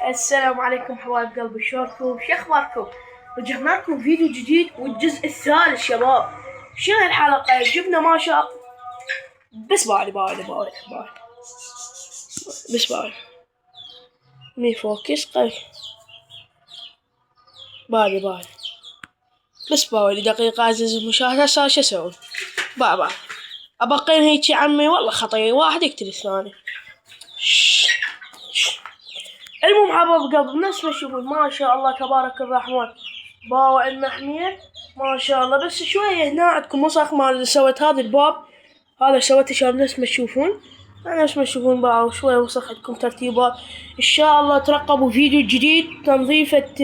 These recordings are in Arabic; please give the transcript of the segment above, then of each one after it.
السلام عليكم حبايب قلبي، شلونكم؟ شو اخباركم؟ رجعنا لكم فيديو جديد والجزء الثالث شباب. شنو الحلقة؟ جبنا ما شاء بس بالي بس بالي مي فوكس بالي بس بالي دقيقة عزيزي المشاهد. هسه شو اسوي؟ بالي ابقين هيك يا عمي، والله خطية واحد يقتل الثاني. المهم حبايب قلبي، نفس ما تشوفون ما شاء الله تبارك الرحمن باوع المحمية ما شاء الله. بس شوية هنا عندكم وسخ ما سويت هذا الباب، هذا سويته عشان نفس ما تشوفون، نفس ما تشوفون باو شوية وسخ. عندكم ترتيبات ان شاء الله. ترقبوا فيديو جديد تنظيفة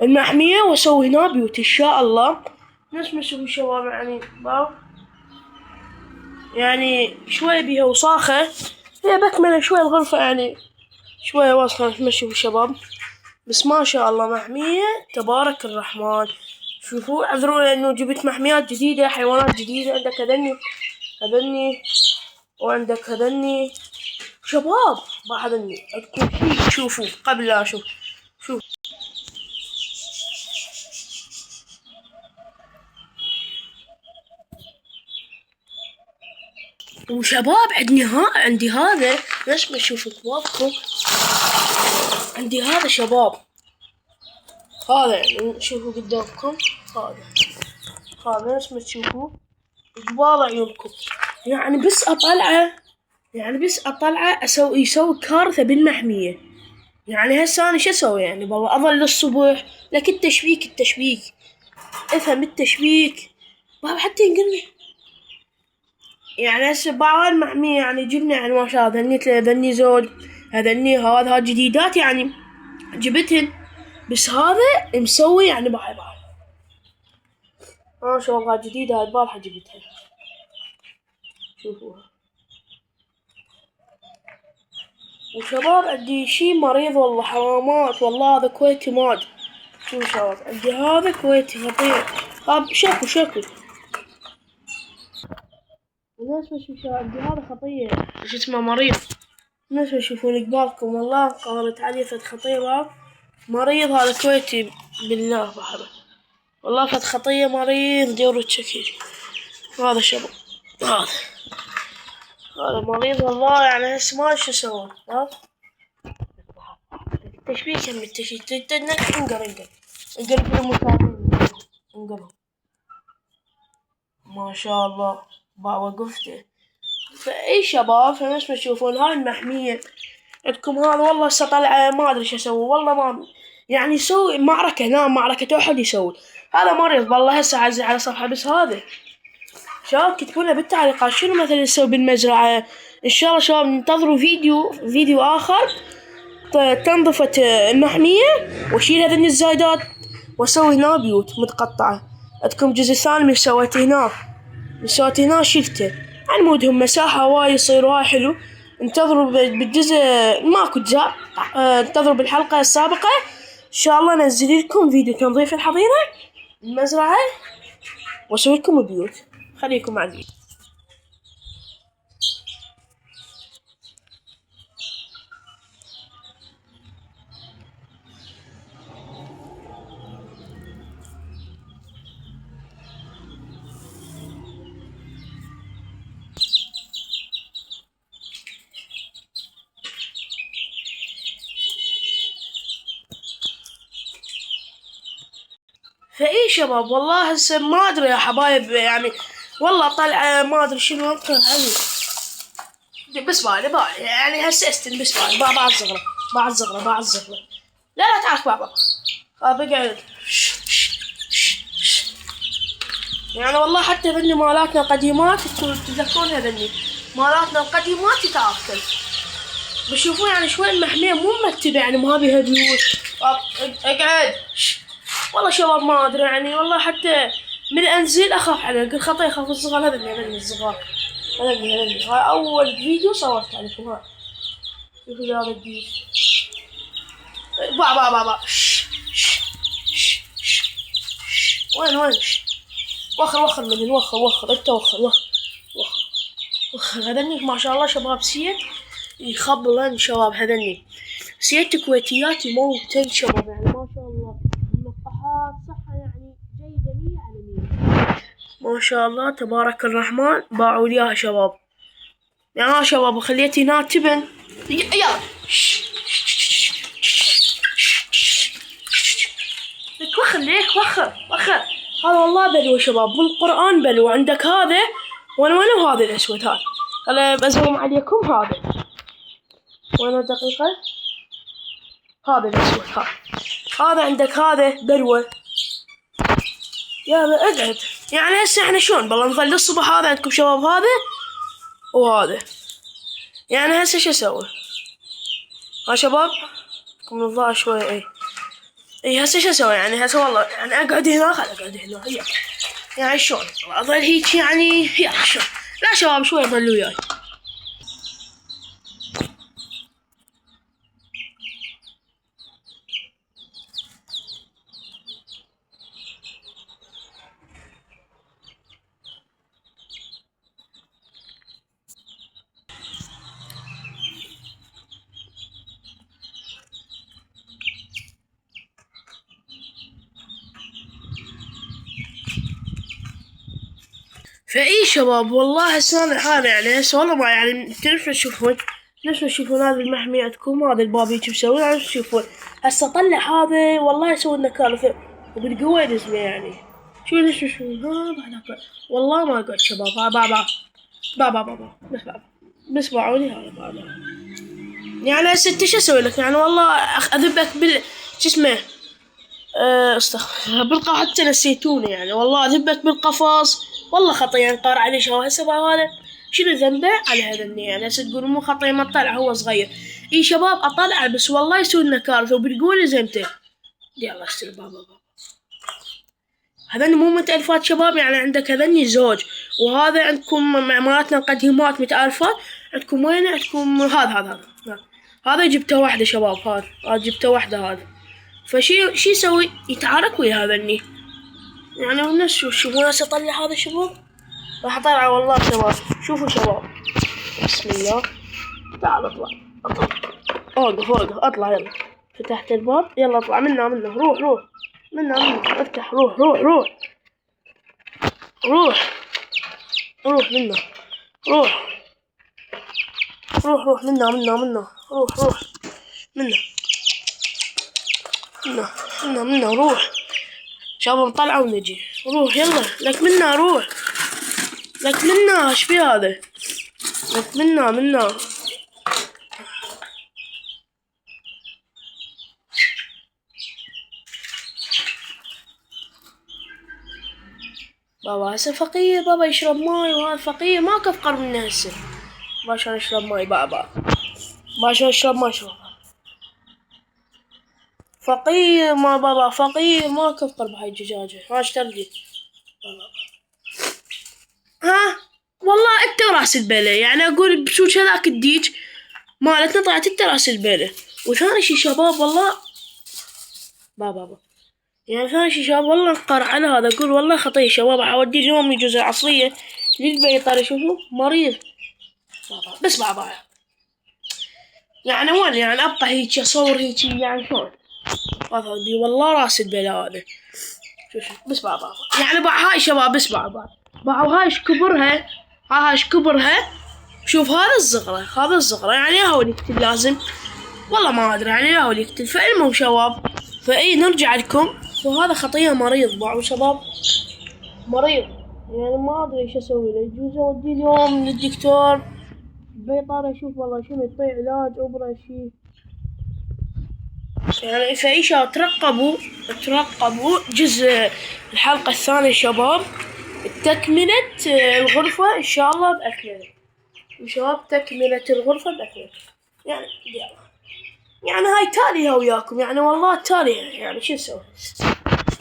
المحمية واسوي هنا بيوت ان شاء الله. نفس ما تشوفون شباب، يعني باو يعني شوية بيها وساخة، هي بكمل شوية الغرفة يعني شوية وسخة مثل ما تشوفوا شباب. بس ما شاء الله محمية تبارك الرحمن. شوفوا اعذروني انه جبت محميات جديدة، حيوانات جديدة. عندك هذني وعندك هذني شباب. هذني عندكم شيء تشوفوا قبل لا اشوف. شوف وشباب عندي هذا نفس ما تشوفوا قبابكم. عندي هذا شباب، هذا يعني شوفوا قدامكم، هذا نفس ما تشوفوا قبال عيونكم. يعني بس اطلعه يسوي كارثة بالمحمية. يعني هسه انا شو اسوي يعني؟ والله اظل للصبح. لكن التشبيك افهم التشبيك بابا حتى ينقلني. يعني هسه بعض المحمية يعني جبنا يعني ما شاء الله هذني زوج، هذا جديدات يعني جبتهن. بس هذا مسوي يعني باي ما شاء الله جديدة، هاي البارحة جبتها. شوفوها. وشباب عندي شي مريض والله حرامات، والله هذا كويتي ماد. شوفوا شباب عندي هذا كويتي خطير. شكو الناس ما شوفوا عندي هذا خطير شو اسمه مريض. الناس ما يشوفون قبالكم، والله قامت عليه فد خطيرة مريض. هذا كويتي بالله بحبه، والله فد خطية مريض ديروا تشكيل. هذا شباب هذا مريض والله. يعني هسه ما شو اسوي. تشبيك هم التشبيك انقر بالمساعدين انقر ما شاء الله وقفته. فاي شباب، فنفس ما تشوفون هاي المحمية عندكم. هذا والله هسه طلع ما ادري شو اسوي، والله ما يعني يسوي معركة هنا، معركة احد يسوي. هذا مريض والله. هسه عزيز على صفحة. بس هذا شباب كتبوا لنا بالتعليقات شنو مثلا يسوي بالمزرعة. ان شاء الله شباب ننتظروا فيديو اخر تنظفة المحمية واشيل هذني الزايدات واسوي هنا بيوت متقطعة. عندكم جزء ثاني من سويت هنا شلته يعني مودهم مساحة وايد يصير وايد حلو. انتظروا بالجزء ماكو اجزاء. انتظروا بالحلقة السابقة ان شاء الله انزل لكم فيديو تنظيف الحظيرة المزرعة واسوي لكم بيوت. خليكم معي. فاي شباب والله هسه ما ادري يا حبايب يعني، والله طلع ما ادري شنو انطر هذي. بس بالي يعني هسه استن بس بالي بعد زغرة. لا تعال بابا بقعد. يعني والله حتى ذني مالاتنا القديمات تذكرون هذني مالاتنا القديمات تتعرفن. بشوفون يعني شوي المحمية مو مرتبة، يعني ما بيها بيوت. اقعد. والله شباب ما ادري يعني، والله حتى من انزل اخاف عليه. قل خطيه اخاف الصغار. هذني الصغار هاي اول فيديو صورت عليكم. هاي شوفوا هذا الجديد. با وين وخر مني وخر انت وخر هذني ما شاء الله شباب سيت يخبلن شباب هذني سيت كويتيات يموتن شباب يعني ما شاء الله ملقحات صحة يعني جيدة 100/100 ما شاء الله تبارك الرحمن باعوا لي اياها شباب يا شباب خليتي هنا تبن يلا وخر ليك وخر هذا والله بلو شباب بالقرآن بلو عندك هذا وانا هذا الاسود هذا هلا بزوم عليكم هذا وانا دقيقة هذا الاسود هذا عندك هذا بلوة يا اقعد يعني هسه احنا شلون بالله نظل الصبح هذا عندكم شباب هذا وهذا يعني هسه شو اسوي ها شباب كم نضاع شوي اي هسه شو اسوي يعني هسه والله يعني اقعد هنا اقعد هنا هي يعني شلون اظل هيك يعني يلا شلون لا شباب شوي ضلوا وياي فاي شباب والله هسه هذا يعني هسه والله ما يعني تعرفوا تشوفون هذا المحمي عندكم هذا الباب هيك مسوي يعني تشوفون هسه طلع هذا والله يسوي لنا كارثة وبالقوة ينزله يعني شو والله ما اقعد شباب بابا بس باعوني هذا بابا يعني هسه انت شو اسوي لك يعني والله اذبك شو اسمه استغفر بالقى حتى نسيتوني يعني والله اذبك بالقفص والله خطية يعني قار عليه شو هسه هذا شنو ذنبه على هذا يعني هسه تقولون مو خطية ما طلع هو صغير اي شباب اطلع بس والله يسوي لنا كارثة وبتقولي زينته يلا استر بابا هذني مو متألفات شباب يعني عندك هذني زوج وهذا عندكم مالتنا القديمات متألفات عندكم وين عندكم هذا جبته واحدة شباب هذا جبته واحدة هذا فشي يسوي يتعارك ويا هذني يعني الناس شوفوا ناس اطلع هذا شباب راح اطلع والله شباب شوفوا شباب بسم الله تعال اطلع اوقف اطلع يلا فتحت الباب يلا اطلع منه روح منه افتح روح منه روح منه روح منه روح شباب نطلعه ونجي روح يلا لك منه روح لك منه ايش في هذا لك منه بابا هسه فقير بابا يشرب ماي وهذا فقير ما كفقر منه هسه عشان يشرب ماي بابا عشان يشرب ماي شباب فقير ما كفقر بهاي الدجاجة ما اشتري ها والله انت راس البلة يعني اقول بسوق هذاك الديج مالتنا طلعت انت راس البلة وثاني شي شباب والله بابا يعني ثاني شي شباب والله انقر على هذا اقول والله خطية شباب اودي اليوم يجوز العصرية للبيطري شوفوا مريض بس بابا يعني وين يعني ابقى هيك اصور هيك يعني شلون والله راس البلا هذا شوف بس بابا يعني هاي شباب بس بابا هاي كبرها شوف هذا الصغرى يعني هو يقتل لازم والله ما ادري يعني هو يقتل فالمهم شباب فاي نرجع لكم وهذا خطيه مريض باعوا شباب مريض يعني ما ادري ايش اسوي له يجوز اوديه اليوم للدكتور بيطار اشوف والله شنو يطيع علاج ابره شي يعني فايشة ترقبوا جزء الحلقة الثانية شباب تكملة الغرفة ان شاء الله بأكمله شباب تكملة الغرفة بأكمله يعني هاي تاليها وياكم يعني والله تاليها يعني شو نسوي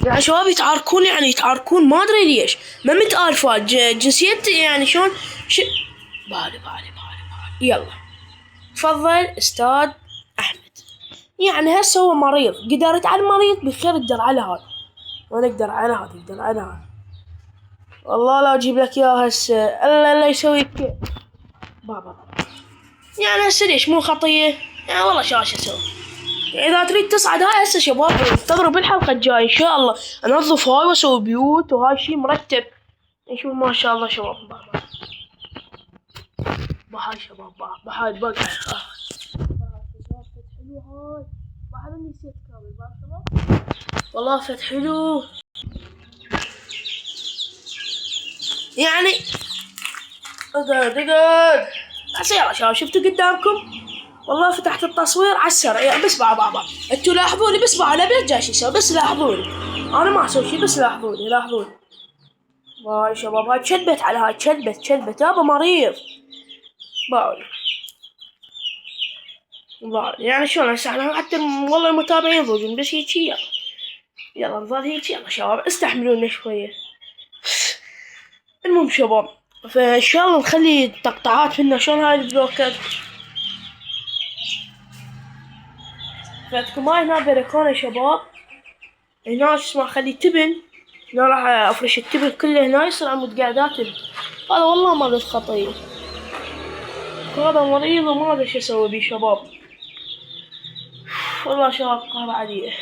يعني شباب يتعاركون ما ادري ليش ما متعارفات جنسية يعني شلون بالي يلا تفضل استاذ احمد يعني هسه هو مريض قدرت على المريض بخير اقدر على هذا وانا اقدر على هذا والله لا اجيب لك اياه هسه الا يسوي كيف بابا يعني هسه ليش مو خطية؟ يعني والله شو اسوي؟ إذا تريد تصعد هاي هسه شباب انتظروا بالحلقة الجاية إن شاء الله أنظف هاي وأسوي بيوت وهاي شي مرتب. نشوف ما شاء الله شباب. بابا بهاي شباب بهاي بقى حلو هاي. بعد نسيت كامل شباب والله فت حلو يعني. اقعد بس يلا شباب شفتوا قدامكم والله فتحت التصوير على السريع يعني بس بابا انتوا لاحظوني بس على بيت جاي يسوي بس لاحظوني انا ما اسوي شي بس لاحظوني. هاي شباب هاي تشلبت على هاي تشلبت يابا مريض باول يعني شلون هسه احنا حتى والله المتابعين يضوجون بس هيجي يلا نظل هيجي. يلا شباب استحملونا شوية. المهم شباب فان شاء الله نخلي تقطعات منا شلون هاي البلوكات. فعندكم هاي هنا بلكونة شباب هنا اسمه اخلي تبن هنا راح افرش التبن كله هنا يصير عمود قعدات. هذا والله ما قد خطير هذا مريض وما ادري شو اسوي بيه شباب والله شباب قهر عليه.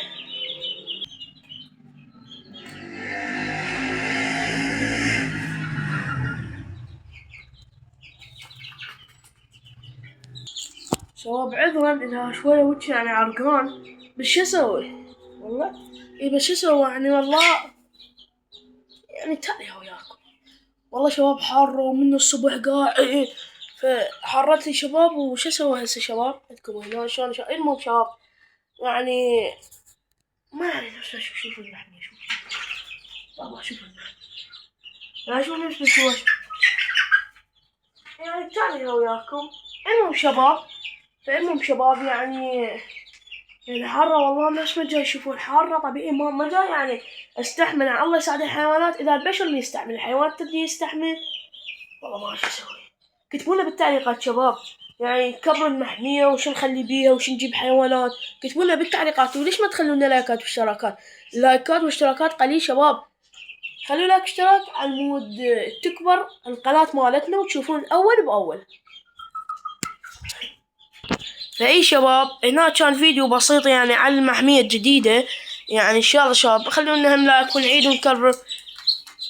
شباب عذرا انها شوية وجهي يعني عرقان بس شو اسوي والله بس شو اسوي يعني والله يعني تالي وياكم والله شباب حارة ومن الصبح قاعد فحرت لي شباب وش اسوي هسه شباب عندكم هنا شلون المهم شباب يعني ما يعني نفس شوفوا المحمية شوف والله شوفوا المحمية شوف نفس يعني تالي وياكم. المهم شباب يعني حارة والله نفس ما جاي يشوفون حارة طبيعي ما جاي يعني استحمل يعني الله يساعد الحيوانات. اذا البشر اللي يستحمل الحيوانات تدري يستحمل والله ما شو اسوي. كتبوا لنا بالتعليقات شباب يعني كبر المحمية وش نخلي بيها وش نجيب حيوانات. كتبوا لنا بالتعليقات وليش ما تخلون لنا لايكات واشتراكات. اللايكات واشتراكات قليل شباب خلوا لايك اشتراك على المود تكبر القناة مالتنا وتشوفون اول باول. فاي شباب هنا كان فيديو بسيط يعني على المحمية الجديدة يعني ان شاء الله شباب خلونا هم لايك ونعيد ونكرر.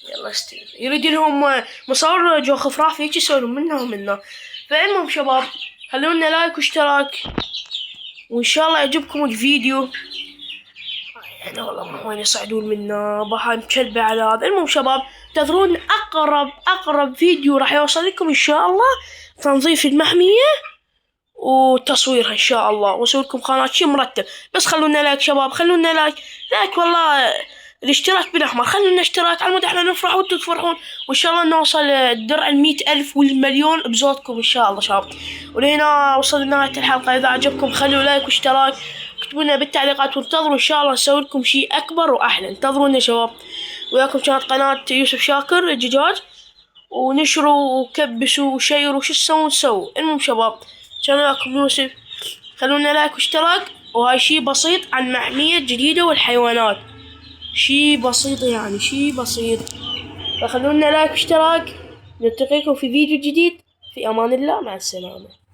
يلا استلم يريد لهم مصور جو خفراف هيك يسوون منها ومنها. فالمهم شباب خلونا لايك واشتراك وان شاء الله يعجبكم الفيديو يعني والله ما وين يصعدون منا بهاي مكلبة على هذا. المهم شباب انتظرون اقرب فيديو راح يوصل لكم ان شاء الله تنظيف المحمية وتصويرها ان شاء الله واسوي لكم قناة شي مرتب. بس خلونا لايك شباب خلونا لايك والله الاشتراك بالاحمر خلونا اشتراك على مود احنا نفرح وانتم تفرحون وان شاء الله نوصل الدرع 100,000 والمليون بزودكم ان شاء الله شباب. ولهنا وصلنا لنهاية الحلقة. اذا عجبكم خلوا لايك واشتراك اكتبوا لنا بالتعليقات وانتظروا ان شاء الله نسوي لكم شيء اكبر واحلى. انتظرونا شباب. وياكم كانت قناة يوسف شاكر الدجاج ونشروا وكبسوا وشيروا وش تسوون سووا. المهم شباب كان وياكم يوسف خلونا لايك واشتراك وهاي شي بسيط عن محمية جديدة والحيوانات شي بسيط يعني شي بسيط. فخلونا لايك واشتراك نلتقيكم في فيديو جديد في امان الله مع السلامة.